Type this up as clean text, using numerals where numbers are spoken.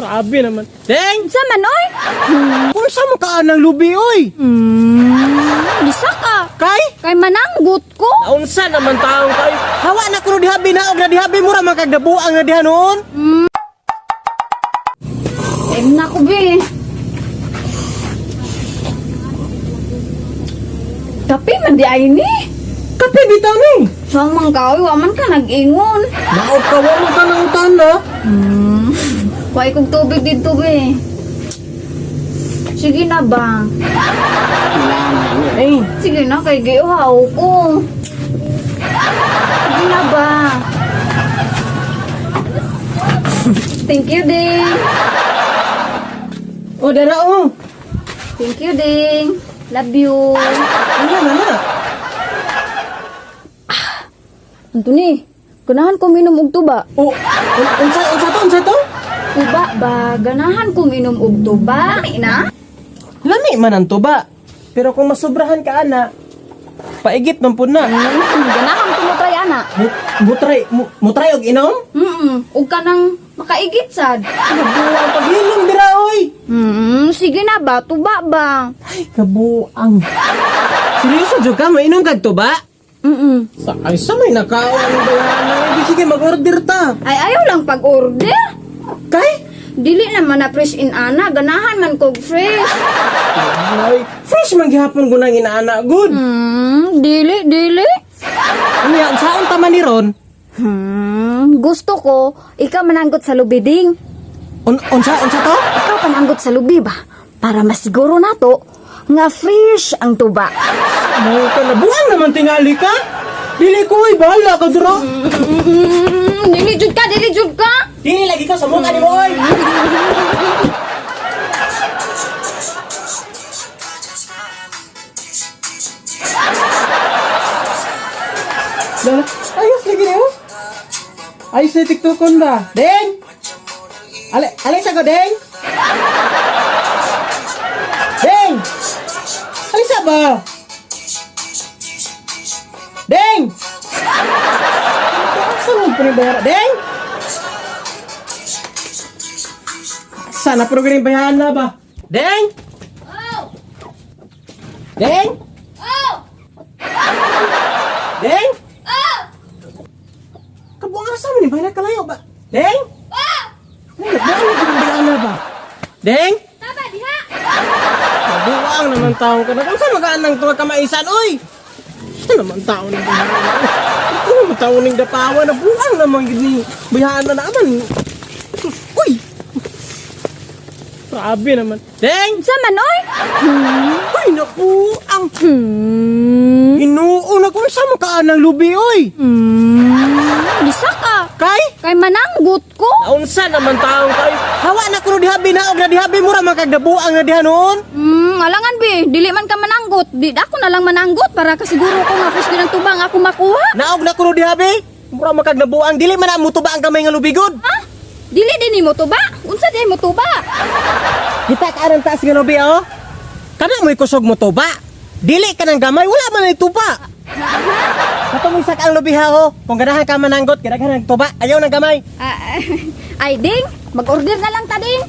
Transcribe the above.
Grabe naman. Deng! Sa man, oy? Kung saan mo kaan ng lubi, oy? Bisa ka. Kay? Kay mananggut ko. Naunsa naman taong kayo? Hawa na kuno dihabi na og na dihabi mura man kag dabuang na diha noon. Na ko, be. Tapi man di ay ni. Kape bitaw ni. Sang mangkawi, waman ka nag-ingon. Naog ka wa mo ka ng tanda. Kuhay kong tubig dito, be. Sige na ba? Ay, Sige na, kay giuhaw ko. Sige na ba? Thank you, Ding. o dara o. Thank you, Ding. Love you. Ano na? Antony, ganahan ko minom og tuba. O, unsa to? Tuba ba? Ganahan ko minom og tuba. Na? Lami man ang tuba. Pero kung masubrahan ka ana, paigit man pud na. Ganahan ko mo try, ana. Mutray og inom? Ug ka nang makaigit sad. Kabuang paghilom dira oy. Sige na ba? Tuba ba? Ay, kabuang. Seryoso jud ka mainom kag tuba? Ay, sa may nakaon ba na? Sige, mag-order ta. Ay, ayaw lang pag-order. Kay? Dili naman na fresh in ana. Ganahan man kog fresh. Ay, fresh man gihapon ko nang inaana. Good. Dili. Unya, saan tama ni Ron? Gusto ko, ikaw mananggot sa lubiding. Unsa to? Ikaw pananggot sa lubi ba? Para masiguro nato nga fresh ang tuba. Mo ka na buang naman tingali ka. Dili ko ay bahala ka dira. Dili jud ka. Dili lagi ka sa mukha ni mo oy. Dala, ayos lagi niyo. Ayos na TikTokon ba? Deng! Alisa ko, Deng! Deng! Alisa ba? Deng! Saan mo pinabara? Deng! Sana program bayahan na ba? Deng! Deng! Deng! Kabuang asa mo ni bahala kalayo ba? Deng! Ay, nagbuang na bayahan na ba? Deng! Taba diha. Kabuang naman taong ka na. Kung saan magaan ng tuwag kamaisan, oy! Saan naman taong ng bayahan? Ito naman taong ng dapawa na buang naman gini. Bayahan na naman. Sus, uy! Grabe naman. Deng! Sa man, oy? Uy, naku! Ang inuuna kung saan makaan ng lubi, oy! Bisa ka. Kay? Kay mananggut ko. Naunsa naman taong kayo? Hawa na kuno dihabi na og na dihabi mura man kag dabuang na diha noon. Alangan, be. Dili man ka mananggut. Di ako na lang mananggut para kasiguro ko nga fresh din ang tubang ako makuha. Naog na kuno dihabi. Mura man kag dabuang dili man na mo tuba ang kamay nga lubigod. Ha? Dili din mo tuba? Unsa din mo tuba? Kita ka aran taas nga lubi oh. Kana mo'y kusog mo tuba. Dili ka ng gamay wala man ay tuba. Katong isa ka ang lubi ha oh. Kung ganahan ka mananggot ganahan ng tuba ayaw ng gamay. Ay, Ding. Mag-order na lang ta, Ding.